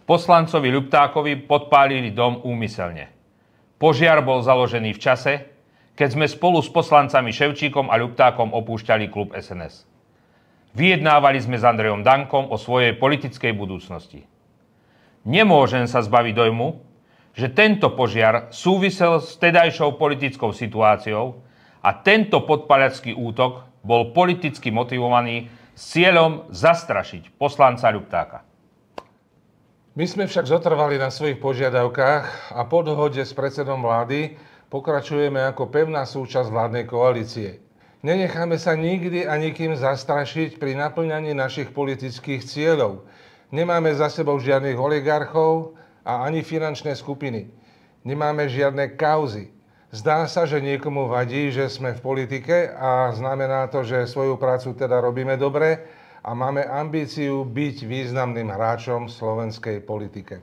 Poslancovi Ľuptákovi podpálili dom úmyselne. Požiar bol založený v čase, keď sme spolu s poslancami Ševčíkom a Ľuptákom opúšťali klub SNS. Vyjednávali sme s Andrejom Dankom o svojej politickej budúcnosti. Nemôžem sa zbaviť dojmu, že tento požiar súvisel s vtedajšou politickou situáciou a tento podpaľačský útok bol politicky motivovaný s cieľom zastrašiť poslanca Ľuptáka. My sme však zotrvali na svojich požiadavkách a po dohode s predsedom vlády pokračujeme ako pevná súčasť vládnej koalície. Nenecháme sa nikdy a nikým zastrašiť pri naplňaní našich politických cieľov. Nemáme za sebou žiadnych oligarchov a ani finančné skupiny. Nemáme žiadne kauzy. Zdá sa, že niekomu vadí, že sme v politike a znamená to, že svoju prácu teda robíme dobre a máme ambíciu byť významným hráčom v slovenskej politike.